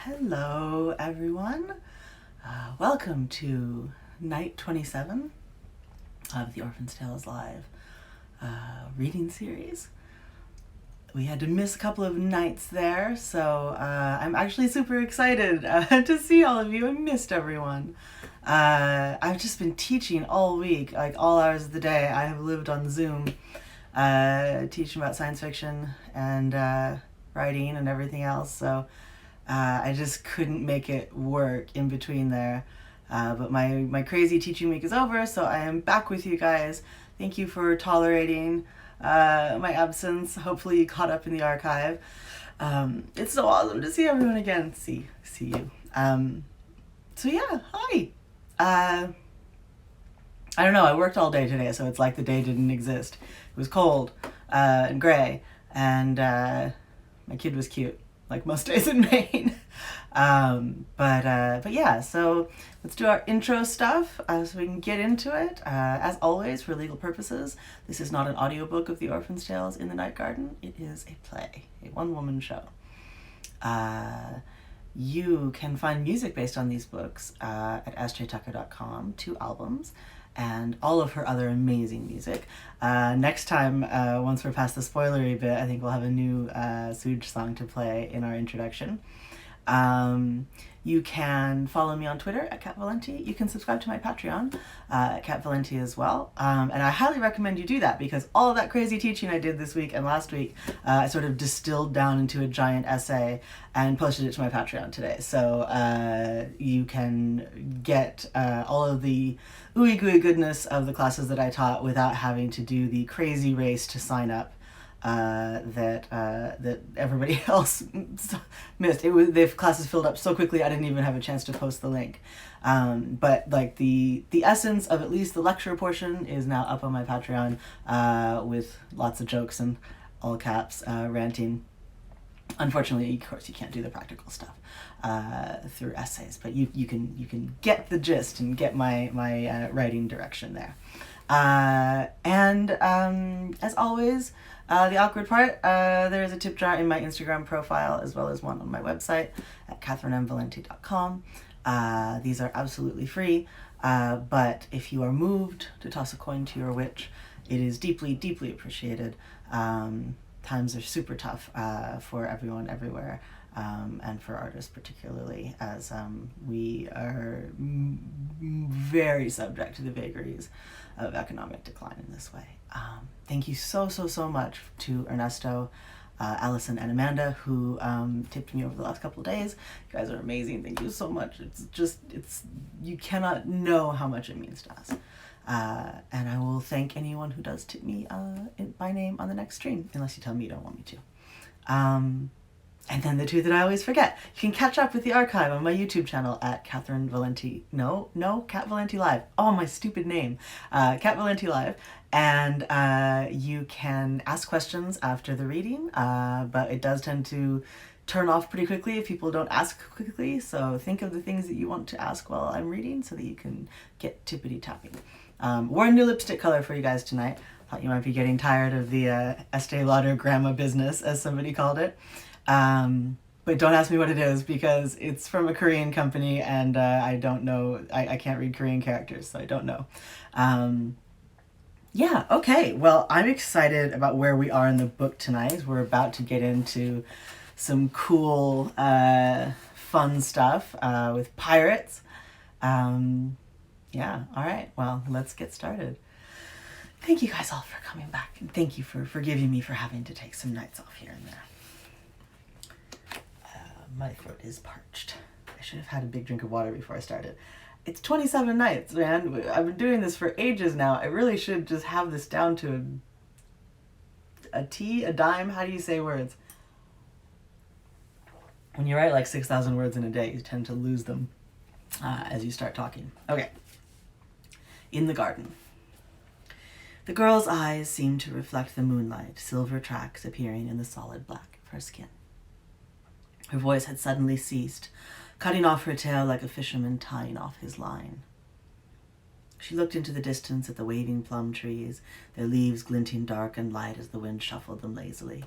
Hello, everyone. Welcome to night 27 of the Orphan's Tales Live reading series. We had to miss a couple of nights there, so I'm actually super excited to see all of you. I missed everyone. I've just been teaching all week, like all hours of the day. I have lived on Zoom, teaching about science fiction and writing and everything else, so I just couldn't make it work in between there. But my crazy teaching week is over, so I am back with you guys. Thank you for tolerating my absence. Hopefully you caught up in the archive. It's so awesome to see everyone again. See you. So yeah, hi. I don't know, I worked all day today, so it's like the day didn't exist. It was cold and gray, and my kid was cute, like most days in Maine. But yeah, so let's do our intro stuff so we can get into it. As always, for legal purposes, this is not an audiobook of The Orphan's Tales in the Night Garden. It is a play, a one-woman show. You can find music based on these books at sjtucker.com, 2 albums, and all of her other amazing music. Next time, once we're past the spoilery bit, I think we'll have a new Suj song to play in our introduction. You can follow me on Twitter at Cat Valenti. You can subscribe to my Patreon at Cat Valenti as well. And I highly recommend you do that because all of that crazy teaching I did this week and last week, I sort of distilled down into a giant essay and posted it to my Patreon today. So you can get all of the ooey gooey goodness of the classes that I taught without having to do the crazy race to sign up that everybody else missed. The classes filled up so quickly I didn't even have a chance to post the link. But like the essence of at least the lecture portion is now up on my Patreon with lots of jokes and all caps ranting. Unfortunately, of course, you can't do the practical stuff through essays, but you can get the gist and get my writing direction there. And as always, the awkward part, there is a tip jar in my Instagram profile as well as one on my website at catherinemvalenti.com. These are absolutely free, but if you are moved to toss a coin to your witch, it is deeply, deeply appreciated. Times are super tough for everyone everywhere, and for artists particularly, as we are very subject to the vagaries of economic decline in this way. Thank you so much to Ernesto, Allison, and Amanda, who tipped me over the last couple of days. You guys are amazing. Thank you so much. You cannot know how much it means to us. And I will thank anyone who does tip me by name on the next stream, unless you tell me you don't want me to. And then the two that I always forget. You can catch up with the archive on my YouTube channel at Catherine Valenti. No, Cat Valenti Live. Oh, my stupid name. Cat Valenti Live. And you can ask questions after the reading, but it does tend to turn off pretty quickly if people don't ask quickly. So think of the things that you want to ask while I'm reading so that you can get tippity tapping. Wore a new lipstick color for you guys tonight. Thought you might be getting tired of the Estee Lauder grandma business, as somebody called it. But don't ask me what it is because it's from a Korean company and I don't know. I can't read Korean characters, so I don't know. Yeah, okay. Well, I'm excited about where we are in the book tonight. We're about to get into some cool, fun stuff with pirates. Yeah, all right. Well, let's get started. Thank you guys all for coming back, and thank you for forgiving me for having to take some nights off here and there. My throat is parched. I should have had a big drink of water before I started. It's 27 nights, man. I've been doing this for ages now. I really should just have this down to a T, a dime. How do you say words? When you write like 6,000 words in a day, you tend to lose them as you start talking. Okay. In the garden. The girl's eyes seemed to reflect the moonlight, silver tracks appearing in the solid black of her skin. Her voice had suddenly ceased, cutting off her tale like a fisherman tying off his line. She looked into the distance at the waving plum trees, their leaves glinting dark and light as the wind shuffled them lazily.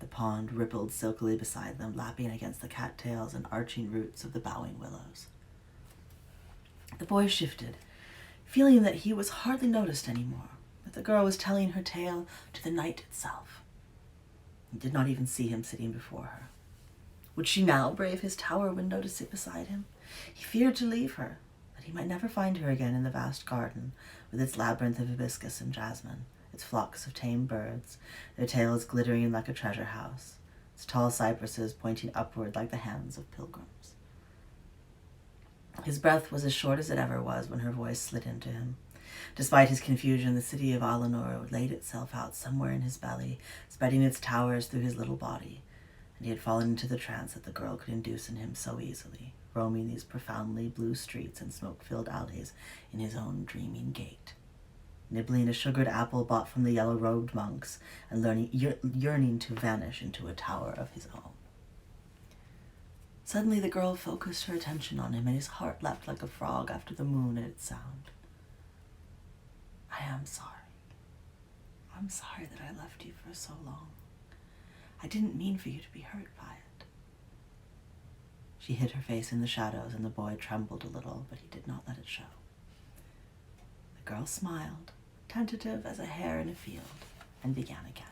The pond rippled silkily beside them, lapping against the cattails and arching roots of the bowing willows. The boy shifted, feeling that he was hardly noticed anymore, that the girl was telling her tale to the night itself. He did not even see him sitting before her. Would she now brave his tower window to sit beside him? He feared to leave her, that he might never find her again in the vast garden, with its labyrinth of hibiscus and jasmine, its flocks of tame birds, their tails glittering like a treasure house, its tall cypresses pointing upward like the hands of pilgrims. His breath was as short as it ever was when her voice slid into him. Despite his confusion, the city of Alanor laid itself out somewhere in his belly, spreading its towers through his little body, and he had fallen into the trance that the girl could induce in him so easily, roaming these profoundly blue streets and smoke-filled alleys in his own dreaming gait, nibbling a sugared apple bought from the yellow-robed monks, and yearning to vanish into a tower of his own. Suddenly the girl focused her attention on him, and his heart leapt like a frog after the moon at its sound. "I am sorry. I'm sorry that I left you for so long. I didn't mean for you to be hurt by it." She hid her face in the shadows, and the boy trembled a little, but he did not let it show. The girl smiled, tentative as a hare in a field, and began again.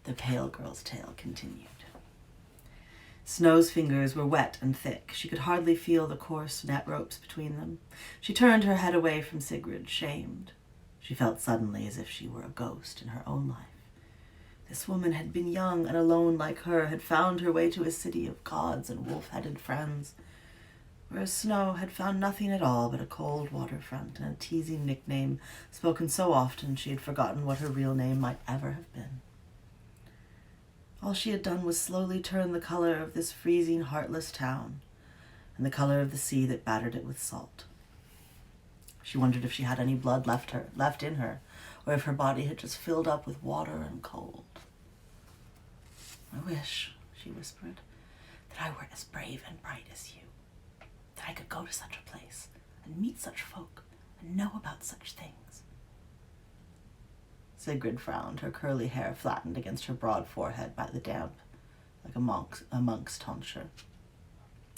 The pale girl's tale continued. Snow's fingers were wet and thick. She could hardly feel the coarse net ropes between them. She turned her head away from Sigrid, shamed. She felt suddenly as if she were a ghost in her own life. This woman had been young and alone like her, had found her way to a city of gods and wolf-headed friends, whereas Snow had found nothing at all but a cold waterfront and a teasing nickname spoken so often she had forgotten what her real name might ever have been. All she had done was slowly turn the color of this freezing, heartless town, and the color of the sea that battered it with salt. She wondered if she had any blood left in her, or if her body had just filled up with water and cold. "I wish," she whispered, "that I were as brave and bright as you, that I could go to such a place and meet such folk and know about such things." Sigrid frowned, her curly hair flattened against her broad forehead by the damp, like a monk's tonsure.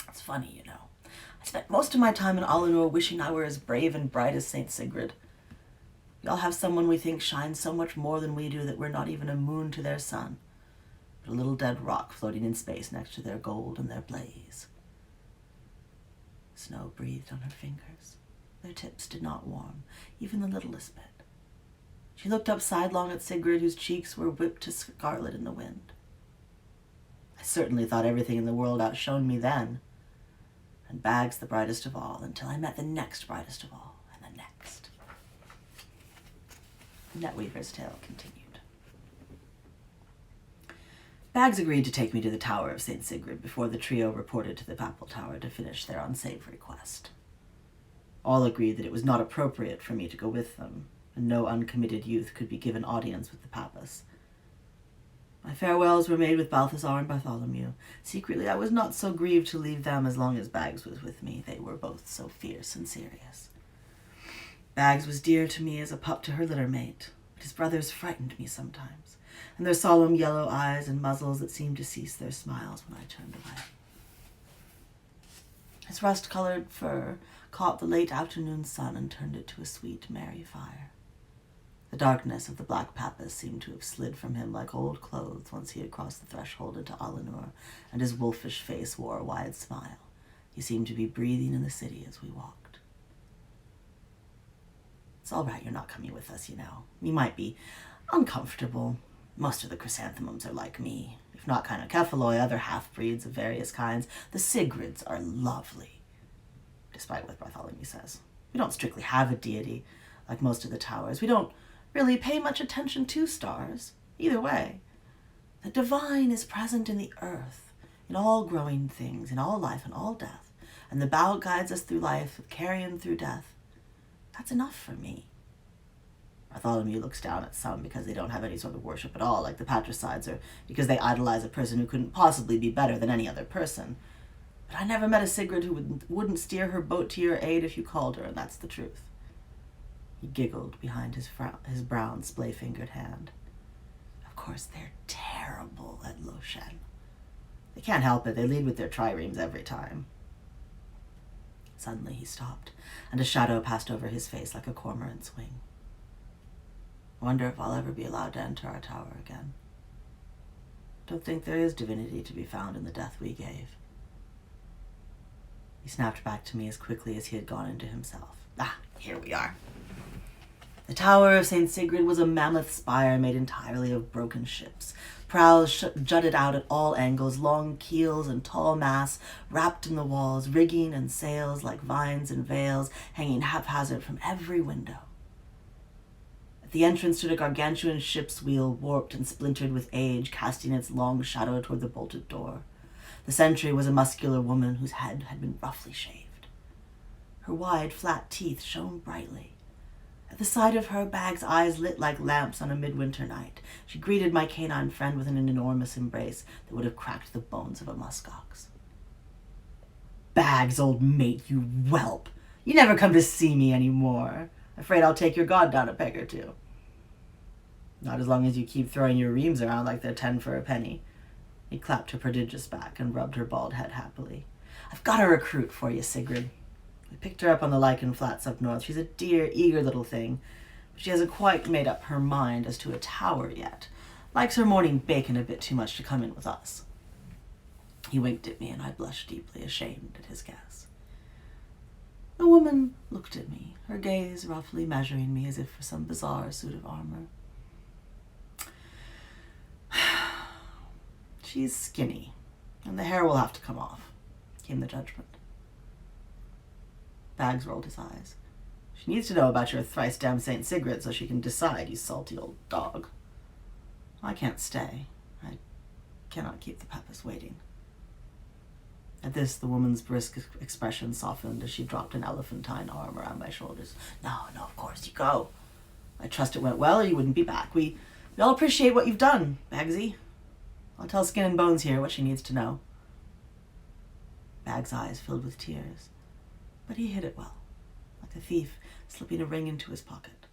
"It's funny, you know. I spent most of my time in Alanor wishing I were as brave and bright as Saint Sigrid. We all have someone we think shines so much more than we do that we're not even a moon to their sun, but a little dead rock floating in space next to their gold and their blaze." Snow breathed on her fingers. Their tips did not warm, even the littlest bit. She looked up sidelong at Sigrid, whose cheeks were whipped to scarlet in the wind. "I certainly thought everything in the world outshone me then, and Bags the brightest of all, until I met the next brightest of all, and the next." The Netweaver's tale continued. Bags agreed to take me to the Tower of St. Sigrid before the trio reported to the Papal Tower to finish their unsavory quest. All agreed that it was not appropriate for me to go with them, and no uncommitted youth could be given audience with the Pappas. My farewells were made with Balthazar and Bartholomew. Secretly, I was not so grieved to leave them as long as Bags was with me. They were both so fierce and serious. Bags was dear to me as a pup to her litter mate, but his brothers frightened me sometimes, and their solemn yellow eyes and muzzles that seemed to cease their smiles when I turned away. His rust-colored fur caught the late afternoon sun and turned it to a sweet, merry fire. The darkness of the black Pappas seemed to have slid from him like old clothes once he had crossed the threshold into Alanor, and his wolfish face wore a wide smile. He seemed to be breathing in the city as we walked. "It's all right you're not coming with us, you know. You might be uncomfortable. Most of the chrysanthemums are like me. If not kynocephaloi, other half-breeds of various kinds. The Sigrids are lovely, despite what Bartholomew says. We don't strictly have a deity, like most of the towers. We don't really pay much attention to stars. Either way, the divine is present in the earth, in all growing things, in all life and all death, and the bow guides us through life with carrion through death. That's enough for me." Bartholomew looks down at some because they don't have any sort of worship at all, like the patricides, or because they idolize a person who couldn't possibly be better than any other person. But I never met a Sigrid who wouldn't steer her boat to your aid if you called her, and that's the truth. He giggled behind his brown, splay-fingered hand. "Of course, they're terrible at Lo Shen. They can't help it. They lead with their triremes every time. Suddenly he stopped, and a shadow passed over his face like a cormorant's wing. I wonder if I'll ever be allowed to enter our tower again. Don't think there is divinity to be found in the death we gave. He snapped back to me as quickly as he had gone into himself. Here we are. The Tower of St. Sigrid was a mammoth spire made entirely of broken ships. Prows jutted out at all angles, long keels and tall masts wrapped in the walls, rigging and sails like vines and veils hanging haphazard from every window. At the entrance stood a gargantuan ship's wheel, warped and splintered with age, casting its long shadow toward the bolted door. The sentry was a muscular woman whose head had been roughly shaved. Her wide, flat teeth shone brightly. At the sight of her, Bag's eyes lit like lamps on a midwinter night. She greeted my canine friend with an enormous embrace that would have cracked the bones of a muskox. Bags, old mate, you whelp! You never come to see me any more. Afraid I'll take your god down a peg or two. Not as long as you keep throwing your reams around like they're 10 for a penny. He clapped her prodigious back and rubbed her bald head happily. I've got a recruit for you, Sigrid. We picked her up on the lichen flats up north. She's a dear, eager little thing, but she hasn't quite made up her mind as to a tower yet. Likes her morning bacon a bit too much to come in with us. He winked at me, and I blushed deeply, ashamed at his guess. The woman looked at me, her gaze roughly measuring me as if for some bizarre suit of armor. She's skinny, and the hair will have to come off, came the judgment. Bags rolled his eyes. She needs to know about your thrice-damned St. Sigrid so she can decide, you salty old dog. I can't stay. I cannot keep the Pappas waiting. At this, the woman's brisk expression softened as she dropped an elephantine arm around my shoulders. No, of course, you go. I trust it went well, or you wouldn't be back. We all appreciate what you've done, Bagsy. I'll tell Skin and Bones here what she needs to know. Bag's eyes filled with tears, but he hid it well, like a thief slipping a ring into his pocket.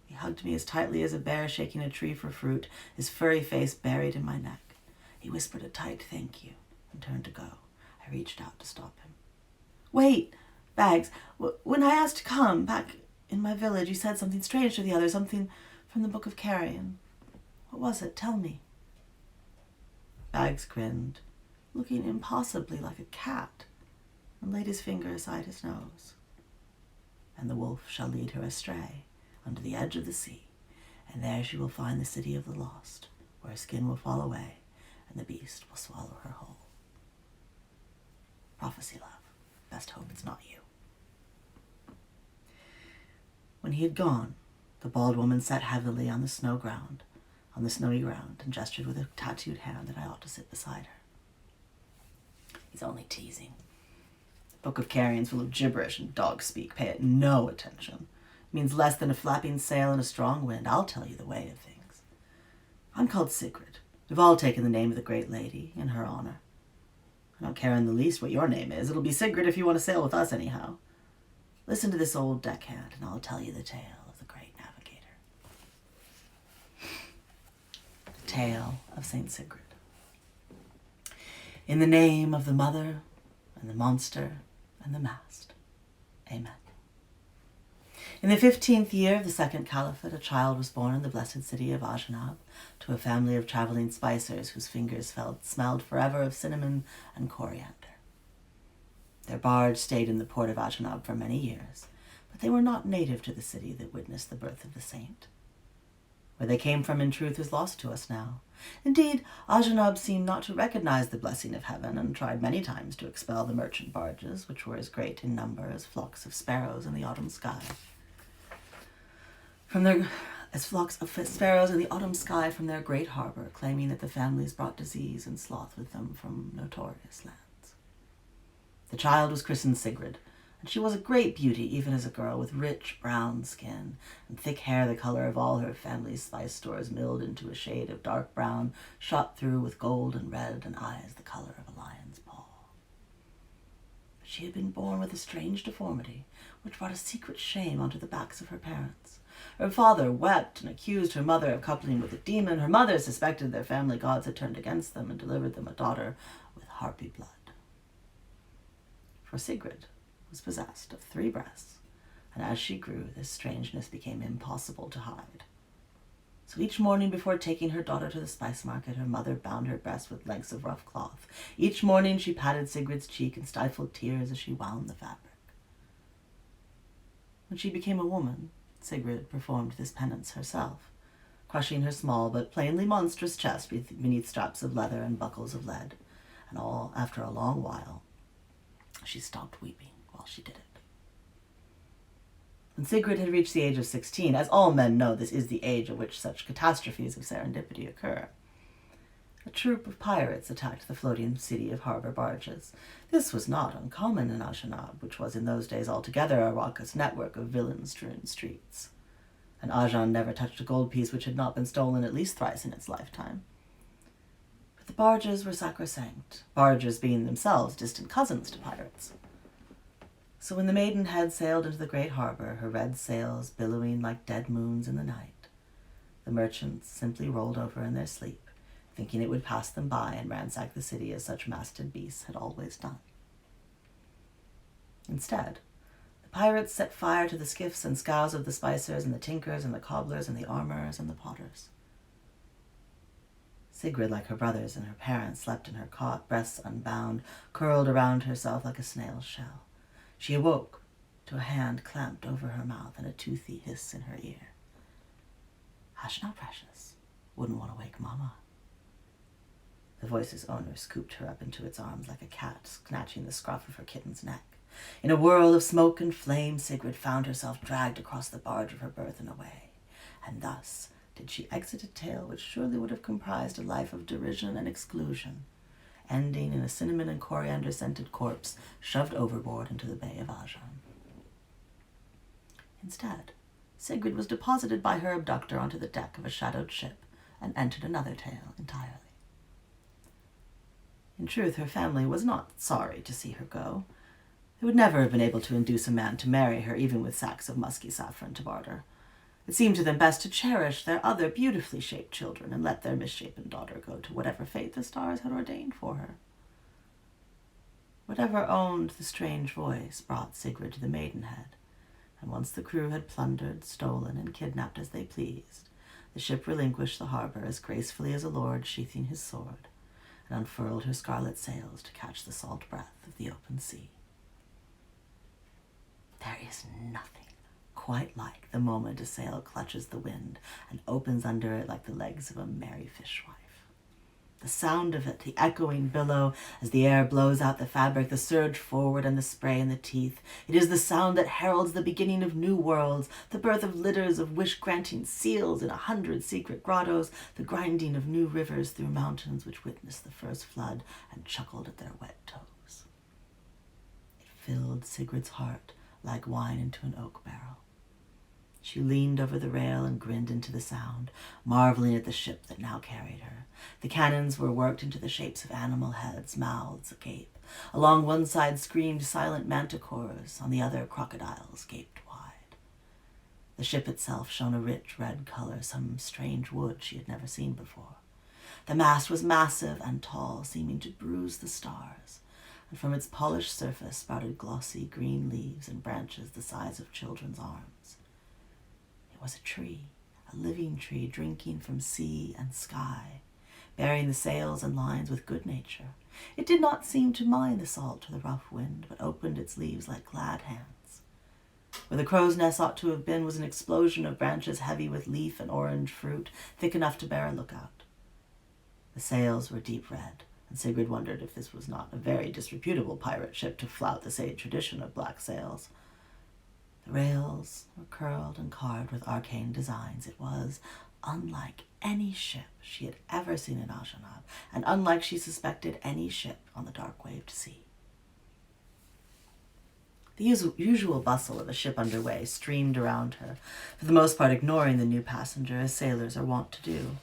He hugged me as tightly as a bear shaking a tree for fruit, his furry face buried in my neck. He whispered a tight thank you and turned to go. I reached out to stop him. Wait, Bags, when I asked to come back in my village, you said something strange to the others, something from the Book of Carrion. What was it? Tell me. Bags grinned, looking impossibly like a cat, and laid his finger aside his nose. And the wolf shall lead her astray under the edge of the sea, and there she will find the city of the lost, where her skin will fall away, and the beast will swallow her whole. Prophecy, love. Best hope it's not you. When he had gone, the bald woman sat heavily on the snowy ground, and gestured with a tattooed hand that I ought to sit beside her. He's only teasing. The Book of Carrion's full of gibberish and dog speak. Pay it no attention. It means less than a flapping sail and a strong wind. I'll tell you the way of things. I'm called Sigrid. We've all taken the name of the great lady in her honor. I don't care in the least what your name is. It'll be Sigrid if you want to sail with us anyhow. Listen to this old deckhand, and I'll tell you the tale of the great navigator. The tale of St. Sigrid. In the name of the mother, and the monster, and the mast. Amen. In the 15th year of the Second Caliphate, a child was born in the blessed city of Ajanab to a family of traveling spicers whose fingers smelled forever of cinnamon and coriander. Their barge stayed in the port of Ajanab for many years, but they were not native to the city that witnessed the birth of the saint. Where they came from, in truth, is lost to us now. Indeed, Ajanab seemed not to recognize the blessing of heaven, and tried many times to expel the merchant barges, which were as great in number as flocks of sparrows in the autumn sky. As flocks of sparrows in the autumn sky from their great harbor, claiming that the families brought disease and sloth with them from notorious lands. The child was christened Sigrid, and she was a great beauty even as a girl, with rich brown skin and thick hair the color of all her family's spice stores milled into a shade of dark brown, shot through with gold and red, and eyes the color of a lion's paw. But she had been born with a strange deformity, which brought a secret shame onto the backs of her parents. Her father wept and accused her mother of coupling with a demon. Her mother suspected their family gods had turned against them and delivered them a daughter with harpy blood. For Sigrid was possessed of 3 breasts, and as she grew, this strangeness became impossible to hide. So each morning before taking her daughter to the spice market, her mother bound her breast with lengths of rough cloth. Each morning she patted Sigrid's cheek and stifled tears as she wound the fabric. When she became a woman, Sigrid performed this penance herself, crushing her small but plainly monstrous chest beneath straps of leather and buckles of lead, and all after a long while she stopped weeping while she did it. When Sigrid had reached the age of 16, as all men know this is the age at which such catastrophes of serendipity occur, a troop of pirates attacked the floating city of harbor barges. This was not uncommon in Ajanab, which was in those days altogether a raucous network of villain-strewn streets. And Ajan never touched a gold piece which had not been stolen at least thrice in its lifetime. But the barges were sacrosanct, barges being themselves distant cousins to pirates. So when the Maidenhead sailed into the great harbor, her red sails billowing like dead moons in the night, the merchants simply rolled over in their sleep, thinking it would pass them by and ransack the city as such masted beasts had always done. Instead, the pirates set fire to the skiffs and scows of the spicers and the tinkers and the cobblers and the armorers and the potters. Sigrid, like her brothers and her parents, slept in her cot, breasts unbound, curled around herself like a snail's shell. She awoke to a hand clamped over her mouth and a toothy hiss in her ear. "Hush now, precious. Wouldn't want to wake Mama." The voice's owner scooped her up into its arms like a cat, snatching the scruff of her kitten's neck. In a whirl of smoke and flame, Sigrid found herself dragged across the barge of her berth and away. And thus did she exit a tale which surely would have comprised a life of derision and exclusion, ending in a cinnamon and coriander-scented corpse shoved overboard into the Bay of Ajan. Instead, Sigrid was deposited by her abductor onto the deck of a shadowed ship and entered another tale entirely. In truth, her family was not sorry to see her go. They would never have been able to induce a man to marry her, even with sacks of musky saffron to barter. It seemed to them best to cherish their other beautifully shaped children and let their misshapen daughter go to whatever fate the stars had ordained for her. Whatever owned the strange voice brought Sigrid to the Maidenhead, and once the crew had plundered, stolen, and kidnapped as they pleased, the ship relinquished the harbor as gracefully as a lord sheathing his sword, and unfurled her scarlet sails to catch the salt breath of the open sea. There is nothing quite like the moment a sail clutches the wind and opens under it like the legs of a merry fishwife. The sound of it, the echoing billow as the air blows out the fabric, the surge forward and the spray in the teeth. It is the sound that heralds the beginning of new worlds, the birth of litters of wish-granting seals in 100 secret grottos, the grinding of new rivers through mountains which witnessed the first flood and chuckled at their wet toes. It filled Sigrid's heart like wine into an oak barrel. She leaned over the rail and grinned into the sound, marveling at the ship that now carried her. The cannons were worked into the shapes of animal heads, mouths agape. Along one side screamed silent manticores, on the other crocodiles gaped wide. The ship itself shone a rich red color, some strange wood she had never seen before. The mast was massive and tall, seeming to bruise the stars, and from its polished surface sprouted glossy green leaves and branches the size of children's arms. Was a tree, a living tree, drinking from sea and sky, bearing the sails and lines with good nature. It did not seem to mind the salt or the rough wind, but opened its leaves like glad hands. Where the crow's nest ought to have been was an explosion of branches heavy with leaf and orange fruit, thick enough to bear a lookout. The sails were deep red, and Sigrid wondered if this was not a very disreputable pirate ship to flout the sage tradition of black sails. The rails were curled and carved with arcane designs. It was unlike any ship she had ever seen in Ajanab, and unlike she suspected any ship on the dark-waved sea. The usual bustle of a ship underway streamed around her, for the most part ignoring the new passenger, as sailors are wont to do.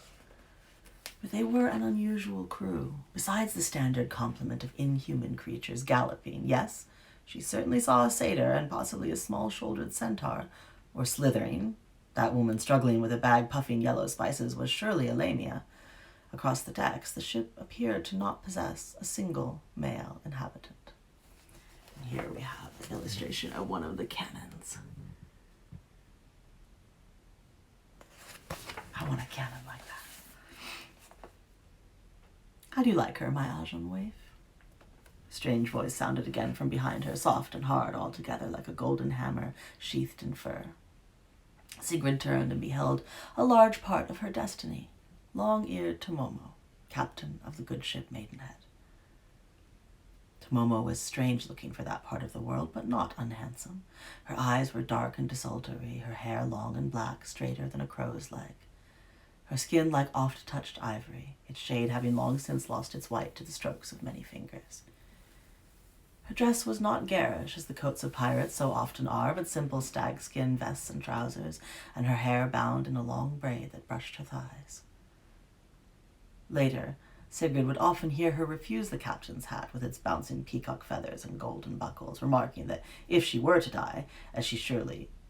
But they were an unusual crew, besides the standard complement of inhuman creatures galloping. Yes, she certainly saw a satyr and possibly a small-shouldered centaur, or slithering, That woman struggling with a bag puffing yellow spices was surely a Lamia. Across the decks, the ship appeared to not possess a single male inhabitant. And here we have an illustration of one of the cannons. I want a cannon like that. How do you like her, my Ajahn waif? A strange voice sounded again from behind her, soft and hard altogether, like a golden hammer sheathed in fur. Sigrid turned and beheld a large part of her destiny, long-eared Tomomo, captain of the good ship Maidenhead. Tomomo was strange-looking for that part of the world, but not unhandsome. Her eyes were dark and desultory, her hair long and black, straighter than a crow's leg. Her skin like oft-touched ivory, its shade having long since lost its white to the strokes of many fingers. Her dress was not garish, as the coats of pirates so often are, but simple stag-skin vests and trousers, and her hair bound in a long braid that brushed her thighs. Later, Sigrid would often hear her refuse the captain's hat with its bouncing peacock feathers and golden buckles, remarking that if she were to die, as she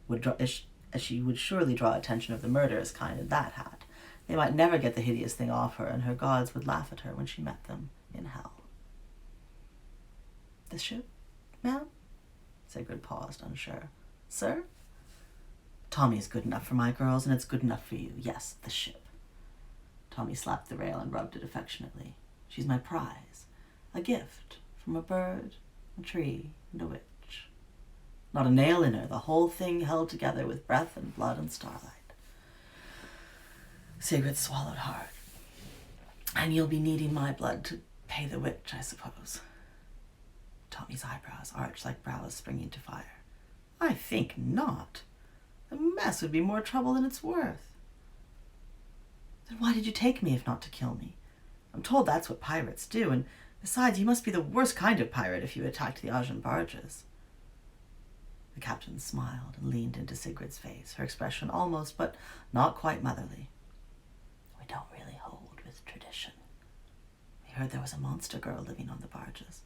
would surely draw attention of the murderous kind in that hat, they might never get the hideous thing off her, and her gods would laugh at her when she met them in hell. The ship, ma'am? Sigrid paused, unsure. Sir? Tommy's good enough for my girls, and it's good enough for you. Yes, the ship. Tomi slapped the rail and rubbed it affectionately. She's my prize. A gift from a bird, a tree, and a witch. Not a nail in her, the whole thing held together with breath and blood and starlight. Sigrid swallowed hard. And you'll be needing my blood to pay the witch, I suppose. Tommy's eyebrows arched like brows springing to fire. I think not. The mess would be more trouble than it's worth. Then why did you take me if not to kill me? I'm told that's what pirates do, and besides, you must be the worst kind of pirate if you attacked the Ajahn barges. The captain smiled and leaned into Sigrid's face, her expression almost, but not quite motherly. We don't really hold with tradition. We heard there was a monster girl living on the barges.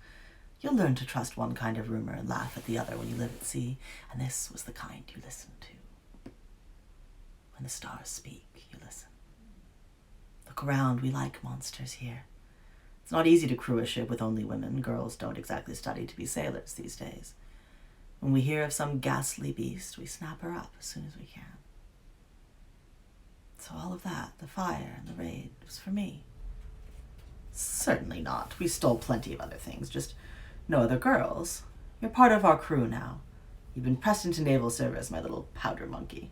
You'll learn to trust one kind of rumor and laugh at the other when you live at sea, and this was the kind you listened to. When the stars speak, you listen. Look around, we like monsters here. It's not easy to crew a ship with only women. Girls don't exactly study to be sailors these days. When we hear of some ghastly beast, we snap her up as soon as we can. So all of that, the fire and the raid, was for me. Certainly not. We stole plenty of other things, just no other girls. You're part of our crew now. You've been pressed into naval service, my little powder monkey.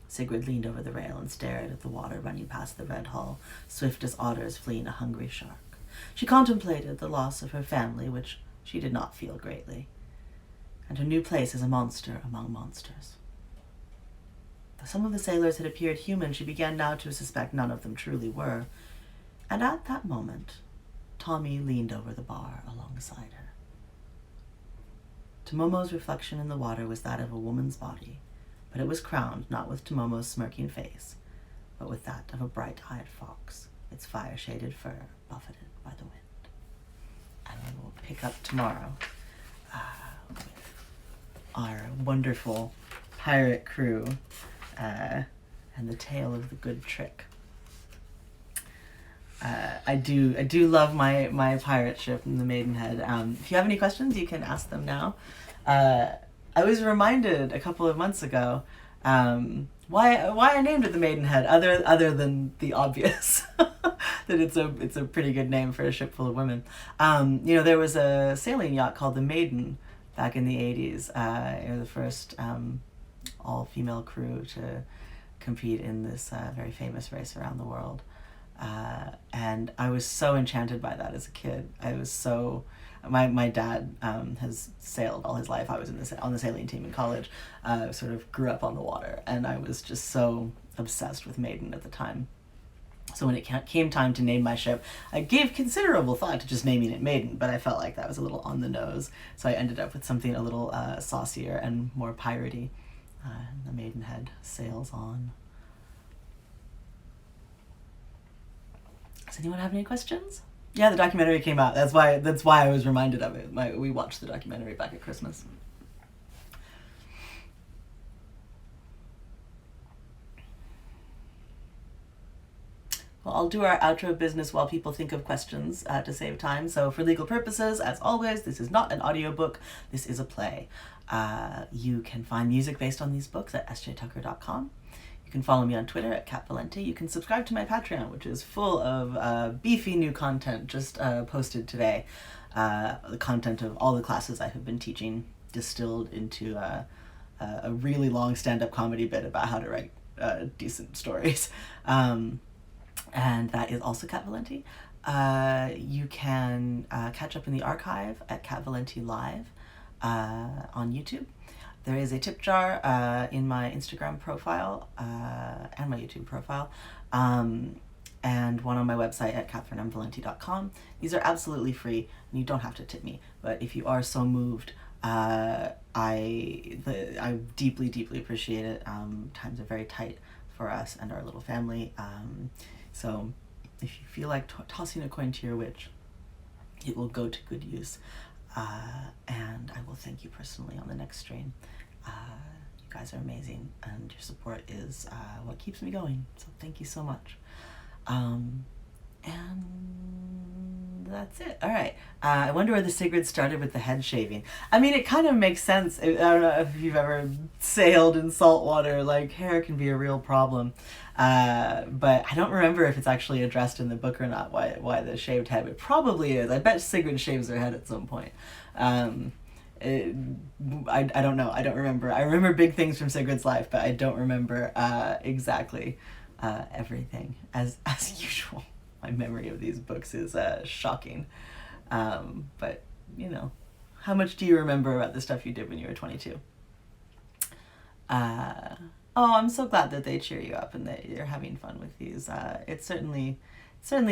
Sigrid leaned over the rail and stared at the water running past the red hull, swift as otters fleeing a hungry shark. She contemplated the loss of her family, which she did not feel greatly, and her new place as a monster among monsters. Though some of the sailors had appeared human, she began now to suspect none of them truly were, and at that moment, Tomi leaned over the bar alongside her. Tomomo's reflection in the water was that of a woman's body, but it was crowned not with Tomomo's smirking face, but with that of a bright-eyed fox, its fire-shaded fur buffeted by the wind. And we will pick up tomorrow with our wonderful pirate crew and the tale of the good trick. I do love my pirate ship in the Maidenhead. If you have any questions, you can ask them now. I was reminded a couple of months ago why I named it the Maidenhead, other than the obvious that it's a pretty good name for a ship full of women. There was a sailing yacht called the Maiden back in the 80s. It was the first all-female crew to compete in this very famous race around the world. And I was so enchanted by that as a kid. My dad has sailed all his life. I was on the sailing team in college, sort of grew up on the water, and I was just so obsessed with Maiden at the time. So when it came time to name my ship, I gave considerable thought to just naming it Maiden, but I felt like that was a little on the nose, so I ended up with something a little saucier and more piratey. The Maidenhead sails on. Does anyone have any questions? Yeah, the documentary came out. That's why I was reminded of it. We watched the documentary back at Christmas. I'll do our outro business while people think of questions to save time. So for legal purposes, as always, this is not an audiobook, this is a play. You can find music based on these books at sjtucker.com. You can follow me on Twitter at @CatValente. You can subscribe to my Patreon, which is full of beefy new content just posted today. The content of all the classes I have been teaching distilled into a really long stand-up comedy bit about how to write decent stories. And that is also Cat Valente. You can catch up in the archive at Cat Valente Live on YouTube. There is a tip jar in my Instagram profile and my YouTube profile, and one on my website at catherinevalente.com. These are absolutely free, and you don't have to tip me, but if you are so moved, I deeply, deeply appreciate it. Times are very tight for us and our little family. So if you feel like tossing a coin to your witch, it will go to good use. And I will thank you personally on the next stream. You guys are amazing, and your support is what keeps me going. So thank you so much. And that's it. All right. I wonder where the Sigrid started with the head shaving. I mean, it kind of makes sense. I don't know if you've ever sailed in salt water. Like, hair can be a real problem. But I don't remember if it's actually addressed in the book or not, why the shaved head. It probably is. I bet Sigrid shaves her head at some point. I don't know. I don't remember. I remember big things from Sigrid's life, but I don't remember exactly everything, as usual. My memory of these books is shocking. But, you know, how much do you remember about the stuff you did when you were 22? Oh, I'm so glad that they cheer you up and that you're having fun with these. It certainly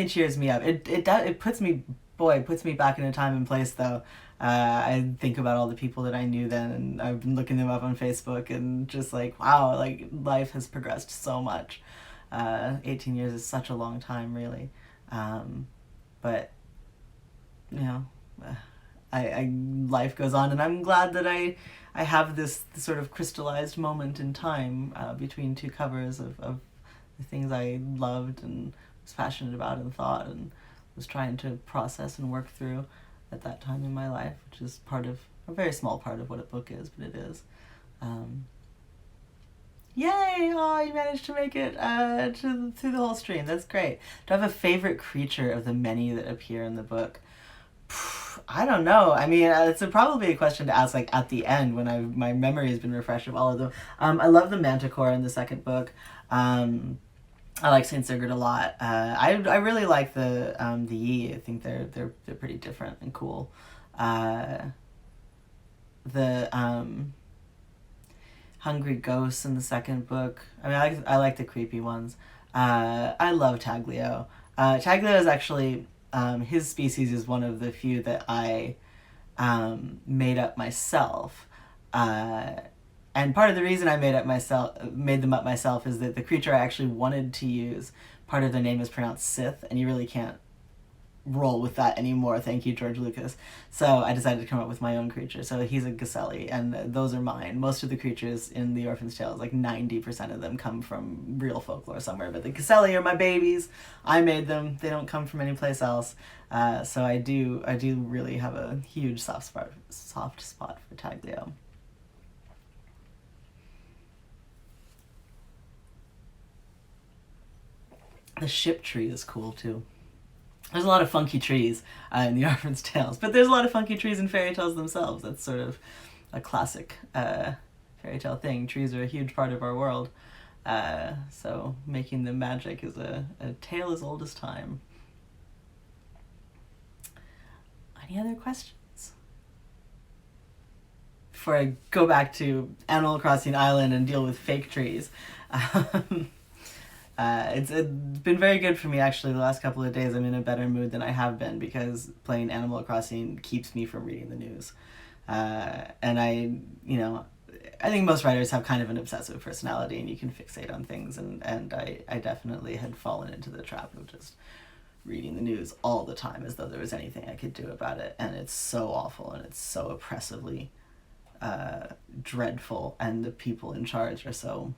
cheers me up. It puts me back in a time and place, though. I think about all the people that I knew then, and I've been looking them up on Facebook, and just like, wow, like, life has progressed so much. 18 years is such a long time, really. But, you know, life goes on, and I'm glad that I have this sort of crystallized moment in time between two covers of the things I loved and was passionate about and thought and was trying to process and work through at that time in my life, which is a very small part of what a book is, but it is. Yay! Oh, you managed to make it through the whole stream. That's great. Do I have a favorite creature of the many that appear in the book? I don't know. I mean, it's probably a question to ask like at the end when my memory has been refreshed of all of them. I love the Manticore in the second book. I like Saint Sigrid a lot. I really like the Yi. I think they're pretty different and cool. The Hungry Ghosts in the second book. I mean, I like the creepy ones. I love Taglio. Taglio is actually, his species is one of the few that I made up myself. And part of the reason I made them up myself is that the creature I actually wanted to use, part of their name is pronounced Sith, and you really can't roll with that anymore. Thank you, George Lucas. So I decided to come up with my own creature. So he's a Gaselli, and those are mine. Most of the creatures in the Orphan's Tales, like 90% of them, come from real folklore somewhere. But the Gaselli are my babies. I made them. They don't come from any place else. So I do really have a huge soft spot for Taglio. The ship tree is cool too. There's a lot of funky trees in the Orphan's Tales, but there's a lot of funky trees in fairy tales themselves. That's sort of a classic fairy tale thing. Trees are a huge part of our world, so making them magic is a tale as old as time. Any other questions? Before I go back to Animal Crossing Island and deal with fake trees. It's been very good for me, actually. The last couple of days I'm in a better mood than I have been because playing Animal Crossing keeps me from reading the news. And I think most writers have kind of an obsessive personality and you can fixate on things, and I definitely had fallen into the trap of just reading the news all the time as though there was anything I could do about it. And it's so awful and it's so oppressively dreadful, and the people in charge are so...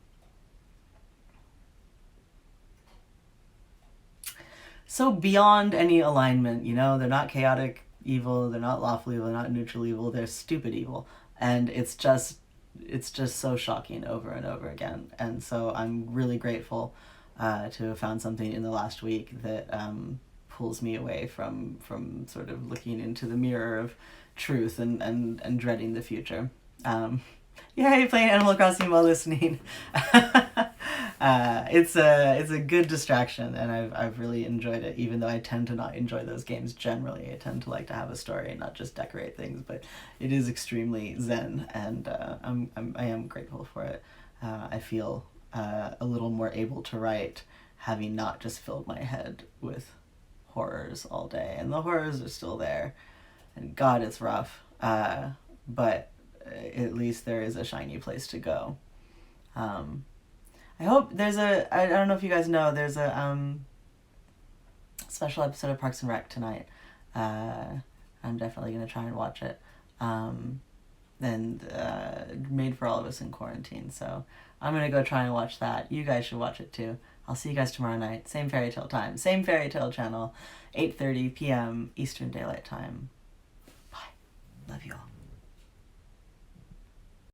so beyond any alignment, you know? They're not chaotic evil, they're not lawful evil, they're not neutral evil, they're stupid evil. And it's just so shocking over and over again. And so I'm really grateful to have found something in the last week that pulls me away from sort of looking into the mirror of truth and dreading the future. Yay, playing Animal Crossing while listening. It's a good distraction, and I've really enjoyed it, even though I tend to not enjoy those games generally. I tend to like to have a story and not just decorate things, but it is extremely zen, and I am grateful for it. I feel a little more able to write, having not just filled my head with horrors all day, and the horrors are still there, and God, it's rough, but at least there is a shiny place to go. I hope there's I don't know if you guys know, there's a special episode of Parks and Rec tonight. I'm definitely going to try and watch it. And made for all of us in quarantine, so I'm going to go try and watch that. You guys should watch it too. I'll see you guys tomorrow night. Same fairy tale time. Same fairy tale channel. 8:30 p.m. Eastern Daylight Time. Bye. Love you all.